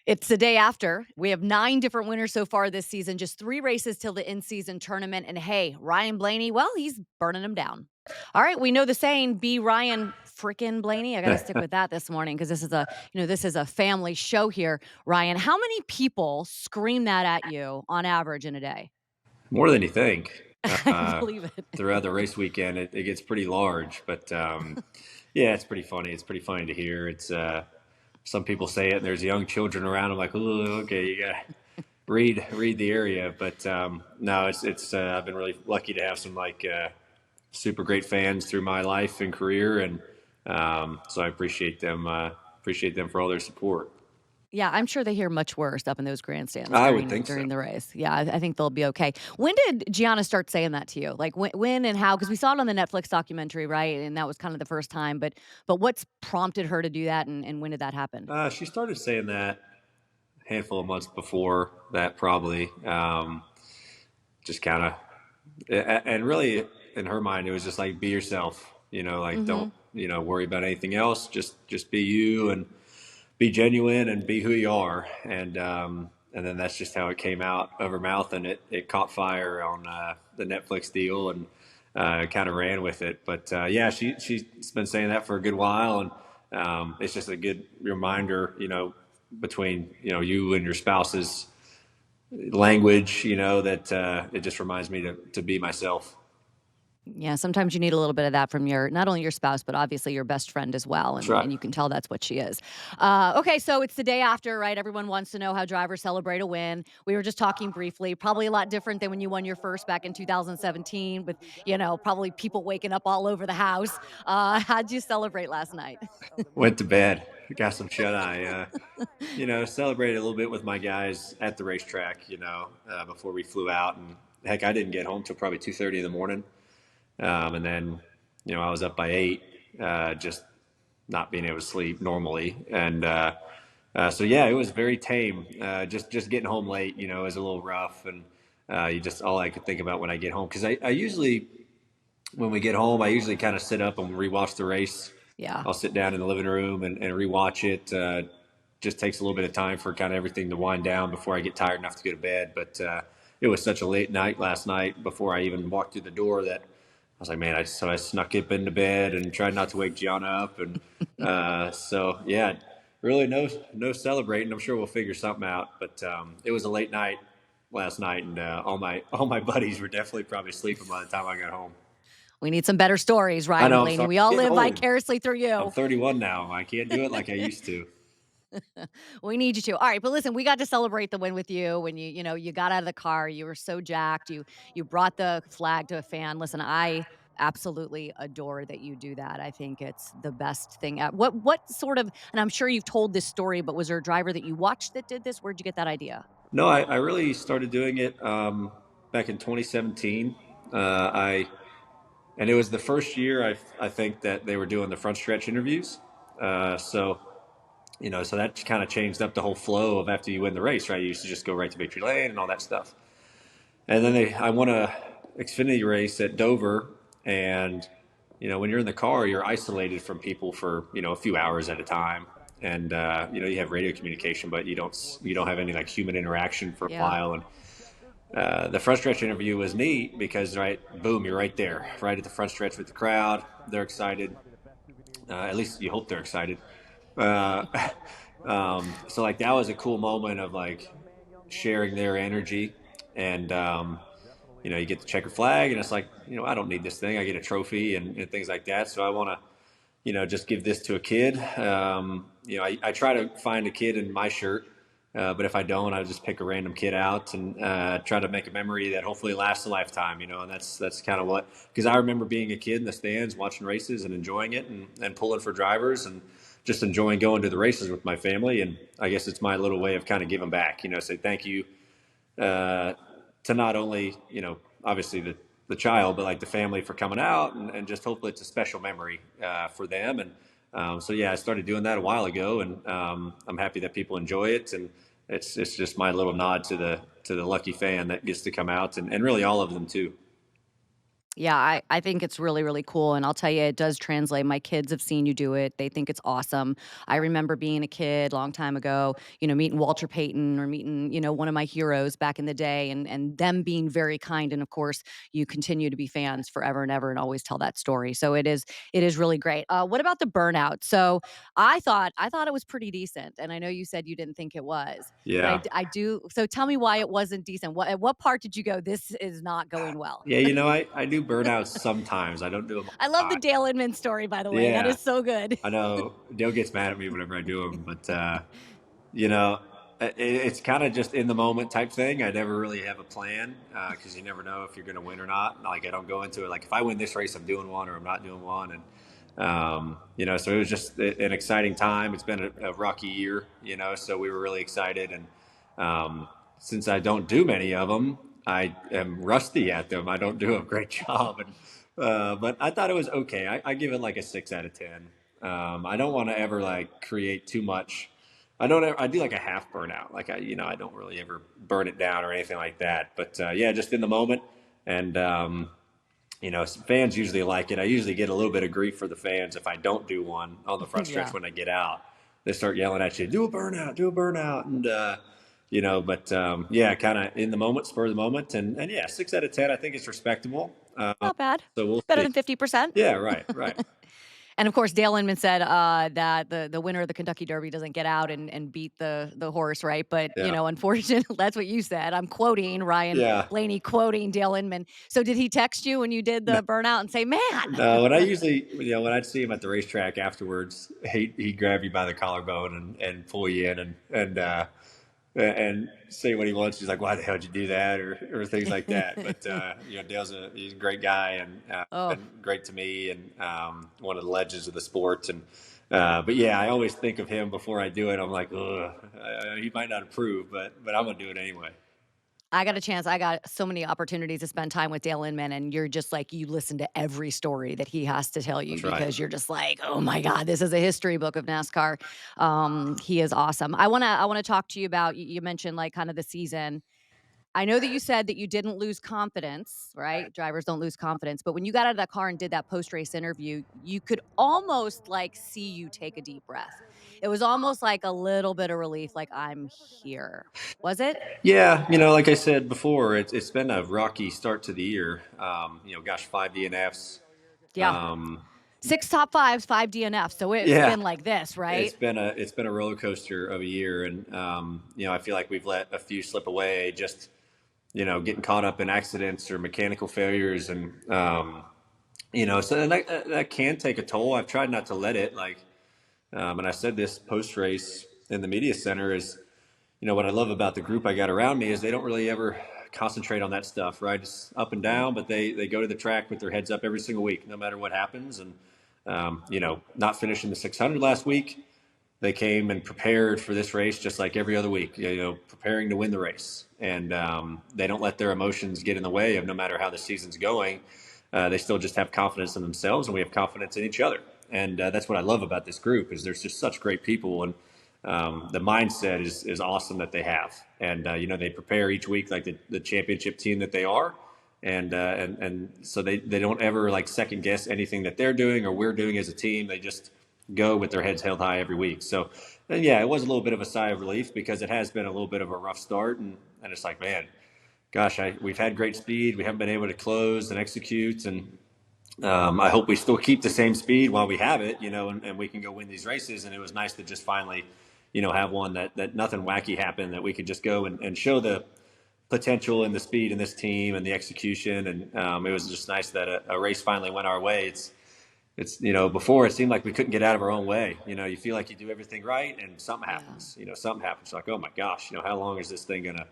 It's the day after. We have 9 different winners so far this season, just 3 races till the in-season tournament, and hey, Ryan Blaney, well, he's burning them down. All right, we know the saying, "Be Ryan frickin' Blaney." I gotta stick with that this morning because this is a family show here. Ryan, how many people scream that at you on average in a day? More than you think. I believe it. Throughout the race weekend, it gets pretty large, but yeah, it's pretty funny. It's pretty funny to hear. It's some people say it, and there's young children around. I'm like, oh, okay, you gotta read the area. But no, it's I've been really lucky to have some super great fans through my life and career, and so I appreciate them for all their support. Yeah, I'm sure they hear much worse up in those grandstands I would during think so. during the race. Yeah, I think they'll be okay. When did Gianna start saying that to you? Like when and how? Because we saw it on the Netflix documentary, right? And that was kind of the first time. But what's prompted her to do that, and when did that happen? She started saying that a handful of months before that, probably. Just kind of, and really in her mind, it was just like be yourself. Like Hmm. don't worry about anything else. Just be you and be genuine and be who you are. And then that's just how it came out of her mouth, and it caught fire on the Netflix deal, and kind of ran with it. But yeah, she's been saying that for a good while, and it's just a good reminder, between you and your spouse's language, that it just reminds me to be myself. Yeah, sometimes you need a little bit of that from your not only your spouse, but obviously your best friend as well, That's and right. you can tell that's what she is. Okay, so it's the day after, right? Everyone wants to know how drivers celebrate a win. We were just talking briefly, probably a lot different than when you won your first back in 2017 with, probably people waking up all over the house. How'd you celebrate last night? Went to bed, got some shut eye. Celebrated a little bit with my guys at the racetrack. Before we flew out, and heck, I didn't get home till probably 2:30 in the morning. And then, I was up by 8, just not being able to sleep normally, and so yeah, it was very tame. Just getting home late, is a little rough, and you just all I could think about when I get home, because I usually when we get home, I usually kind of sit up and rewatch the race. Yeah. I'll sit down in the living room and rewatch it. Just takes a little bit of time for kind of everything to wind down before I get tired enough to go to bed. But it was such a late night last night before I even walked through the door that I was like, man, I snuck up into bed and tried not to wake Gianna up. And so, yeah, really no celebrating. I'm sure we'll figure something out. But it was a late night last night, and all my buddies were definitely probably sleeping by the time I got home. We need some better stories, I Ryan know. I'm Blaney. sorry. We all I'm getting live old. vicariously through I'm you. 31 now. I can't do it like I used to. We need you to. All right, but listen, we got to celebrate the win with you when you got out of the car. You were so jacked. You brought the flag to a fan. Listen, I absolutely adore that you do that. I think it's the best thing. What sort of, and I'm sure you've told this story, but was there a driver that you watched that did this? Where'd you get that idea? No, I really started doing it back in 2017. I and it was the first year I think that they were doing the front stretch interviews. So so that kind of changed up the whole flow of after you win the race, right? You used to just go right to victory lane and all that stuff. And then I won a Xfinity race at Dover, and when you're in the car, you're isolated from people for a few hours at a time, and you have radio communication, but you don't have any like human interaction for a Yeah. while. And the front stretch interview was neat because right, boom, you're right there, right at the front stretch with the crowd. They're excited. At least you hope they're excited. Uh, so like that was a cool moment of like sharing their energy, and you get the checkered flag, and it's like I don't need this thing. I get a trophy and things like that. So I want to just give this to a kid. I try to find a kid in my shirt, but if I don't, I just pick a random kid out and try to make a memory that hopefully lasts a lifetime. And that's kind of what, because I remember being a kid in the stands watching races and enjoying it, and pulling for drivers, and just enjoying going to the races with my family. And I guess it's my little way of kind of giving back. Say thank you uh, to not only obviously the child, but like the family for coming out, and just hopefully it's a special memory for them. And so yeah, I started doing that a while ago, and I'm happy that people enjoy it, and it's just my little nod to the lucky fan that gets to come out, and really all of them too. Yeah, I think it's really, really cool, and I'll tell you, it does translate. My kids have seen you do it. They think it's awesome. I remember being a kid long time ago, meeting Walter Payton or meeting, one of my heroes back in the day and them being very kind. And of course, you continue to be fans forever and ever and always tell that story. So it is really great. What about the burnout? So I thought it was pretty decent. And I know you said you didn't think it was, but Yeah. I do. So tell me why it wasn't decent. At what part did you go, this is not going well? Yeah, I do burnouts sometimes. I don't do them all I the love the time. Dale Inman story, by the way. That Yeah, is so good. I know Dale gets mad at me whenever I do them, but you know, it's kind of just in the moment type thing. I never really have a plan because you never know if you're going to win or not. Like I don't go into it like if I win this race, I'm doing one or I'm not doing one, and so it was just an exciting time. It's been a rocky year, so we were really excited, and since I don't do many of them, I am rusty at them. I don't do a great job, and but I thought it was okay. I give it like a 6 out of 10. I don't want to ever like create too much. I don't. I do like a half burnout. Like I don't really ever burn it down or anything like that. But yeah, just in the moment, and fans usually like it. I usually get a little bit of grief for the fans if I don't do one on the front stretch Yeah. when I get out. They start yelling at you, do a burnout, and but yeah, kind of in the moment, spur of the moment, and yeah, 6 out of 10. I think it's respectable. Not bad. So we'll Better see. than 50%. Yeah, right, right. And of course, Dale Inman said that the winner of the Kentucky Derby doesn't get out and beat the horse, right? But Yeah, unfortunately, that's what you said. I'm quoting Ryan yeah. Blaney, quoting Dale Inman. So did he text you when you did the burnout and say, "Man"? No, when I usually, when I'd see him at the racetrack afterwards, he'd grab you by the collarbone and pull you in and say what he wants. He's like, "Why the hell did you do that?" or things like that. But Dale's he's a great guy and Oh, been great to me and one of the legends of the sport. And but yeah, I always think of him before I do it. I'm like, ugh, he might not approve, but I'm gonna do it anyway. I got a chance. I got so many opportunities to spend time with Dale Inman, and you're just like, you listen to every story that he has to tell you That's right. because you're just like, oh my God, this is a history book of NASCAR. He is awesome. I wanna talk to you about. You mentioned like kind of the season. I know that you said that you didn't lose confidence, right? Drivers don't lose confidence, but when you got out of that car and did that post race interview, you could almost like see you take a deep breath. It was almost like a little bit of relief, like I'm here. Was it? Yeah, like I said before, it's been a rocky start to the year. Gosh, 5 DNFs. Yeah. Um, 6 top 5s, 5 DNFs, so it's yeah, been like this, right? it's been a roller coaster of a year, and I feel like we've let a few slip away, just getting caught up in accidents or mechanical failures, and so and that can take a toll. I've tried not to let it and I said this post race in the media center is what I love about the group I got around me is they don't really ever concentrate on that stuff, right? It's up and down, but they go to the track with their heads up every single week, no matter what happens. And not finishing the 600 last week, they came and prepared for this race just like every other week, preparing to win the race. And they don't let their emotions get in the way of no matter how the season's going. They still just have confidence in themselves, and we have confidence in each other. And that's what I love about this group is there's just such great people, and the mindset is awesome that they have. And they prepare each week like the championship team that they are, and so they don't ever like second guess anything that they're doing or we're doing as a team. They just go with their heads held high every week. So, and yeah, it was a little bit of a sigh of relief because it has been a little bit of a rough start, and it's like, man, gosh, we've had great speed. We haven't been able to close and execute, and I hope we still keep the same speed while we have it, and we can go win these races. And it was nice to just finally, have one that nothing wacky happened, that we could just go and show the potential and the speed in this team and the execution. And it was just nice that a race finally went our way. It's before it seemed like we couldn't get out of our own way. You feel like you do everything right and something Yeah. happens. Something happens. Like, oh my gosh, how long is this thing gonna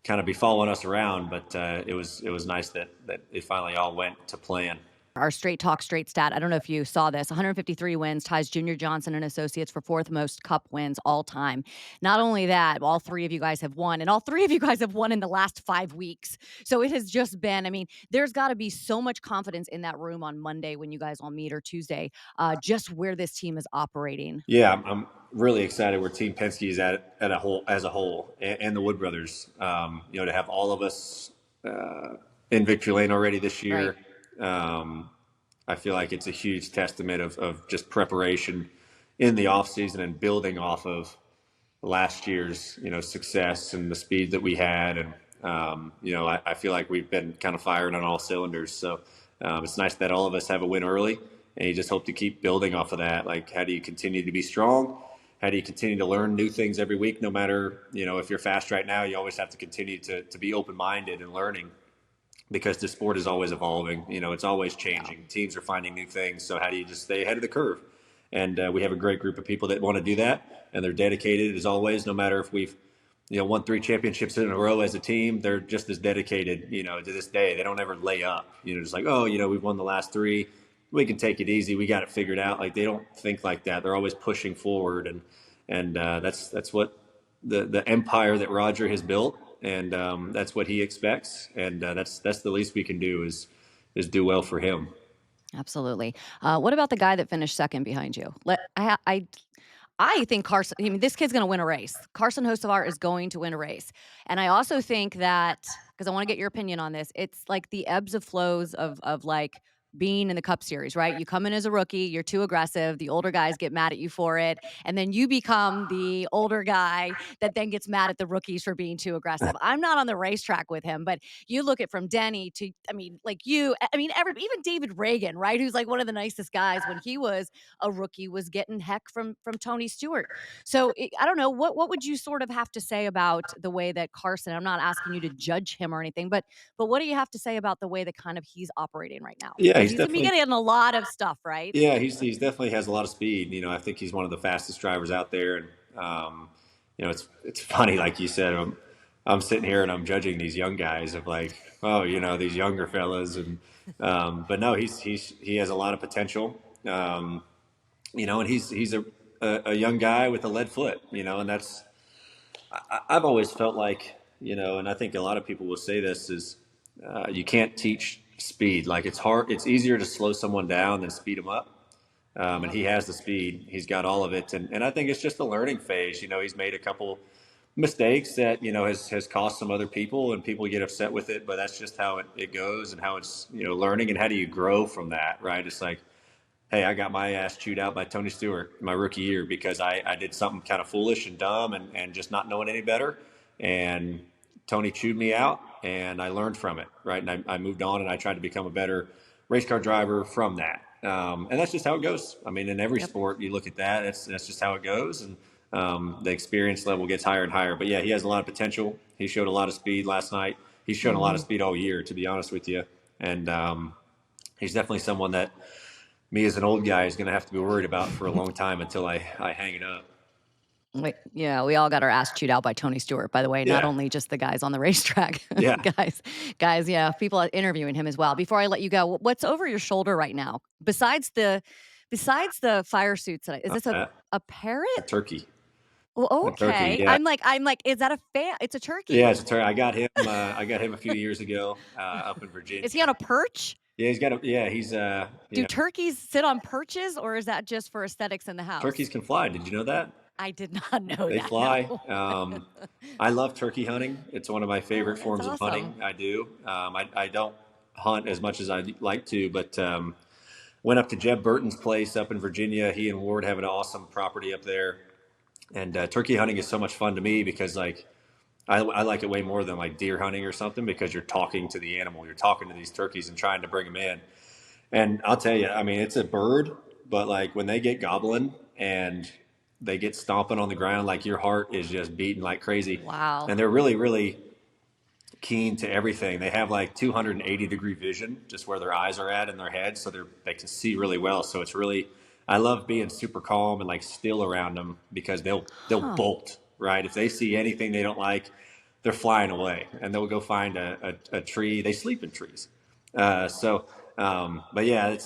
kind of be following us around? But it was nice that it finally all went to plan. Our straight talk, straight stat. I don't know if you saw this. 153 wins ties Junior Johnson and Associates for fourth most Cup wins all time. Not only that, all three of you guys have won, and all three of you guys have won in the last 5 weeks. So it has just been. I mean, there's got to be so much confidence in that room on Monday when you guys all meet or Tuesday. Just where this team is operating. Yeah, I'm really excited where Team Penske is at a whole as a whole, and the Wood brothers. To have all of us in victory lane already this Right. year. I feel like it's a huge testament of just preparation in the off season and building off of last year's success and the speed that we had. And I feel like we've been kind of firing on all cylinders. So it's nice that all of us have a win early, and you just hope to keep building off of that. Like, how do you continue to be strong? How do you continue to learn new things every week? No matter if you're fast right now, you always have to continue to be open minded and learning, because the sport is always evolving. It's always Yeah. changing. Teams are finding new things. So how do you just stay ahead of the curve? And we have a great group of people that want to do that, and they're dedicated as always. No matter if we've won 3 championships in a row as a team, they're just as dedicated. To this day, they don't ever lay up. Just like, oh, we've won the last 3. We can take it easy. We got it figured out. Like, they don't think like that. They're always pushing forward, and that's what the empire that Roger has built, and that's what he expects, and that's the least we can do is do well for him. Absolutely. What about the guy that finished second behind you? I think Carson. I mean, this kid's going to win a race. Carson Hocevar is going to win a race, and I also think that, because I want to get your opinion on this. It's like the ebbs and flows of like being in the Cup Series, right? You come in as a rookie, you're too aggressive. The older guys get mad at you for it, and then you become the older guy that then gets mad at the rookies for being too aggressive. I'm not on the racetrack with him, but you look at from Denny to, I mean, like you, I mean, even David Reagan, right? Who's like one of the nicest guys when he was a rookie, was getting heck from Tony Stewart. So I don't know, what would you sort of have to say about the way that Carson? I'm not asking you to judge him or anything, but what do you have to say about the way that kind of he's operating right now? Yeah, Because he's he's been definitely. getting a lot of stuff, right? Yeah, he's definitely has a lot of speed. I think he's one of the fastest drivers out there, and it's funny, like you said. I'm sitting here and I'm judging these young guys of like, oh, these younger fellas, and but no, he has a lot of potential. And he's a young guy with a lead foot. And I've always felt like, and I think a lot of people will say this is, you can't teach speed. Like, it's hard. It's easier to slow someone down than speed them up. And Yep. he has the speed. He's got all of it, and I think it's just a learning phase. He's made a couple mistakes that has cost some other people, and people get upset with it. But that's just how it goes, and how it's learning, and how do you grow from that, right? It's like, hey, I got my ass chewed out by Tony Stewart my rookie year because I did something kind of foolish and dumb, and just not knowing any better. And Tony chewed me out, and I learned from it, right? And I moved on, and I tried to become a better race car driver from that. And that's just how it goes. I mean, in every Yep. sport, you look at that, that's just how it goes. And the experience level gets higher and higher. But yeah, he has a lot of potential. He showed a lot of speed last night. He's shown a lot of Mhm. speed all year, to be honest with you. And he's definitely someone that me as an old guy is going to have to be worried about for a long time until I hang it up. Wait, yeah, we all got our ass chewed out by Tony Stewart, by the way, not Yeah, only just the guys on the racetrack. yeah. Guys, yeah, people are interviewing him as well. Before I let you go, what's over your shoulder right now? Besides the fire suits, is this Uh, a parrot? a turkey, Well, a turkey. okay. Yeah, I'm like, is that a fan? It's a yeah. turkey. It's a turkey. I got him. I got him a few years ago up in Virginia. Is he on a perch? Yeah, he's got a. Yeah, he's Do turkeys sit on perches, or is that just for aesthetics in the turkeys house? can fly. Did you know that? I did not know They that, fly. no. I love turkey hunting. It's one of my Oh, favorite that's forms of hunting. awesome. I do. I don't hunt as much as I'd like to, but went up to Jeb Burton's place up in Virginia. He and Ward have an awesome property up there, and turkey hunting is so much fun to me because like I like it way more than like deer hunting or something, because you're talking to the animal, you're talking to these turkeys and trying to bring them in. And I'll tell you, I mean, it's a bird, but like when they get gobbling and they get stomping on the ground, like your heart is just beating like crazy. Wow. And they're really, really keen to everything. They have like 280-degree vision, just where their eyes are at in their head, so they can see really well. So it's really, I love being super calm and like still around them, because they'll Huh. bolt, right. If they see anything they don't like, they're flying away, and they'll go find a tree. They sleep in trees. But yeah,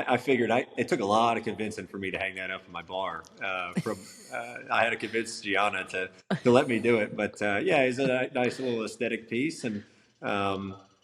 I figured it took a lot of convincing for me to hang that up in my bar. I had to convince Gianna to let me do it. But yeah, it's a nice little aesthetic piece, and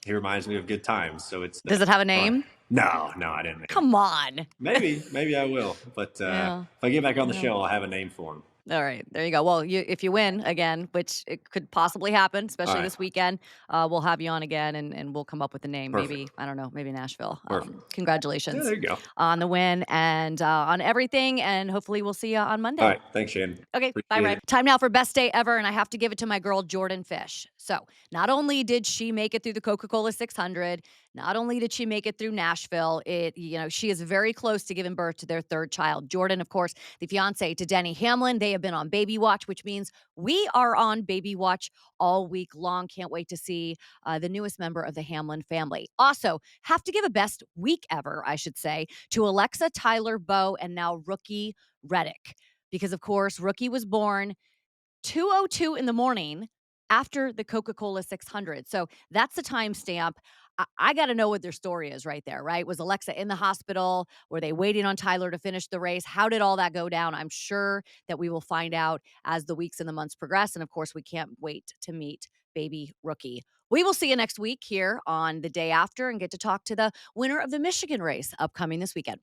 he reminds me of good times. So it's Does it have a fun. name? No, I didn't name him. Come on. Maybe I will. But Yeah. if I get back on the Yeah. show, I'll have a name for him. All right, there you go. Well, if you win again, which it could possibly happen, All especially right. this weekend, we'll have you on again, and we'll come up with a name. Perfect. Maybe I don't know, maybe Nashville. Perfect. Yeah, Congratulations there you go. on the win and on everything, and hopefully we'll see you on All Monday. right. Thanks, Shannon. Okay, bye, Appreciate Ryan. it. Time now for best day ever, and I have to give it to my girl Jordan Fish. So, not only did she make it through the Coca-Cola 600, not only did she make it through Nashville, she is very close to giving birth to their third child. Jordan, of course, the fiance to Denny Hamlin. They have been on baby watch, which means we are on baby watch all week long. Can't wait to see the newest member of the Hamlin family. Also, have to give a best week ever, I should say, to Alexa, Tyler, Bowe, and now rookie Reddick because of course, Rookie was born 2:02 in the morning after the Coca-Cola 600. So that's the timestamp. I got to know what their story is right there, right? Was Alexa in the hospital? Were they waiting on Tyler to finish the race? How did all that go down? I'm sure that we will find out as the weeks and the months progress. And of course, we can't wait to meet baby Rookie. We will see you next week here on the day after and get to talk to the winner of the Michigan race upcoming this weekend.